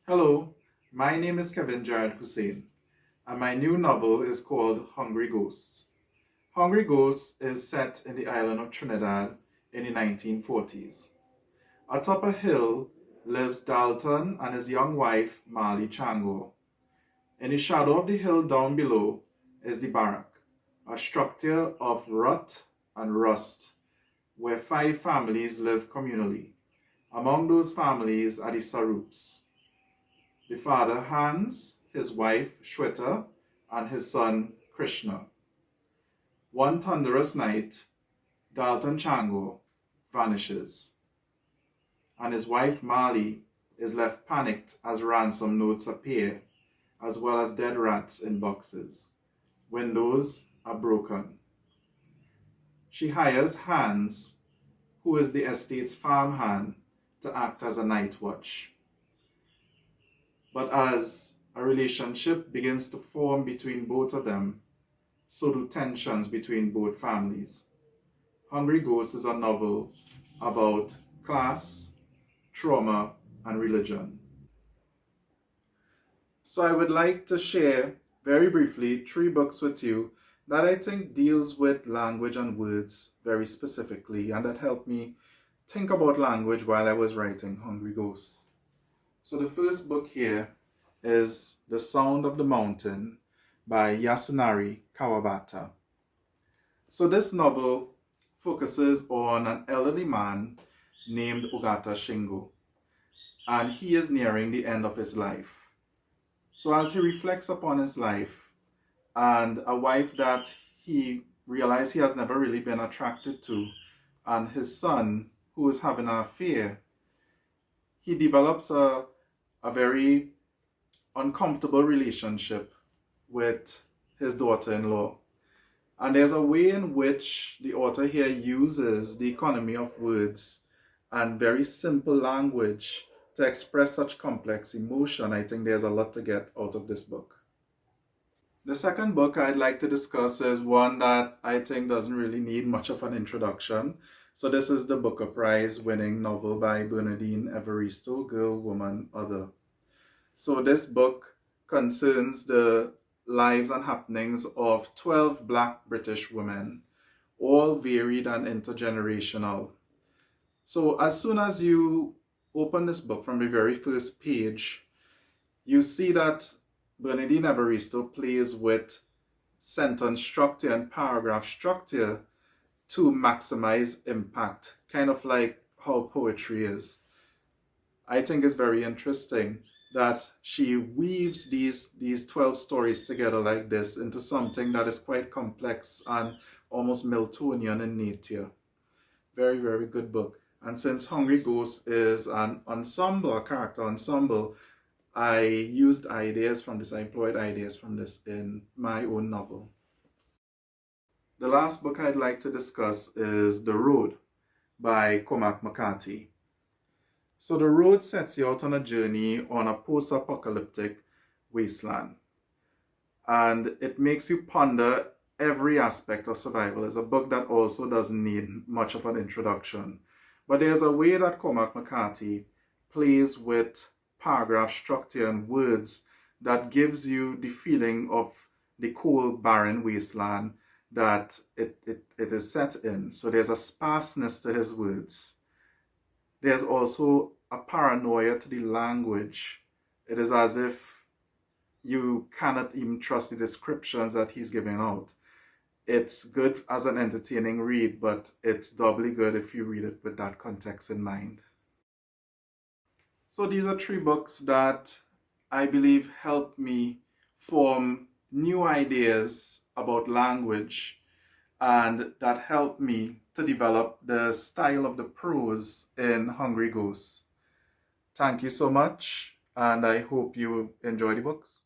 Hello, my name is Jared Hosein, and my new novel is called Hungry Ghosts. Hungry Ghosts is set in the island of Trinidad in the 1940s. Atop a hill lives Dalton and his young wife, Marley Chango. In the shadow of the hill down below is the barrack, a structure of rot and rust, where 5 families live communally. Among those families are the Sarups. The father Hans, his wife Shweta, and his son Krishna. One thunderous night, Dalton Chango vanishes, and his wife Marley is left panicked as ransom notes appear, as well as dead rats in boxes. Windows are broken. She hires Hans, who is the estate's farmhand, to act as a night watch. But as a relationship begins to form between both of them, so do tensions between both families. Hungry Ghosts is a novel about class, trauma, and religion. So I would like to share very briefly 3 books with you that I think deals with language and words very specifically, and that helped me think about language while I was writing Hungry Ghosts. So the first book here is The Sound of the Mountain by Yasunari Kawabata. So this novel focuses on an elderly man named Ogata Shingo, and he is nearing the end of his life. So as he reflects upon his life and a wife that he realized he has never really been attracted to, and his son who is having an affair, he develops a very uncomfortable relationship with his daughter-in-law. And there's a way in which the author here uses the economy of words and very simple language to express such complex emotion. I think there's a lot to get out of this book. The second book I'd like to discuss is one that I think doesn't really need much of an introduction. So this is the Booker Prize winning novel by Bernardine Evaristo, Girl, Woman, Other. So this book concerns the lives and happenings of 12 Black British women, all varied and intergenerational. So as soon as you open this book from the very first page, you see that Bernardine Evaristo plays with sentence structure and paragraph structure to maximize impact, kind of like how poetry is. I think it's very interesting that she weaves these 12 stories together like this into something that is quite complex and almost Miltonian in nature. Very, very good book. And since Hungry Ghosts is an ensemble, a character ensemble, I used ideas from this, I employed ideas from this in my own novel. The last book I'd like to discuss is The Road by Cormac McCarthy. So The Road sets you out on a journey on a post-apocalyptic wasteland. And it makes you ponder every aspect of survival. It's a book that also doesn't need much of an introduction. But there's a way that Cormac McCarthy plays with paragraph structure and words that gives you the feeling of the cold, barren wasteland that it is set in. So there's a sparseness to his words. There's also a paranoia to the language. It is as if you cannot even trust the descriptions that he's giving out. It's good as an entertaining read, but it's doubly good if you read it with that context in mind. So these are 3 books that I believe helped me form new ideas about language, and that helped me to develop the style of the prose in Hungry Ghosts. Thank you so much, and I hope you enjoy the books.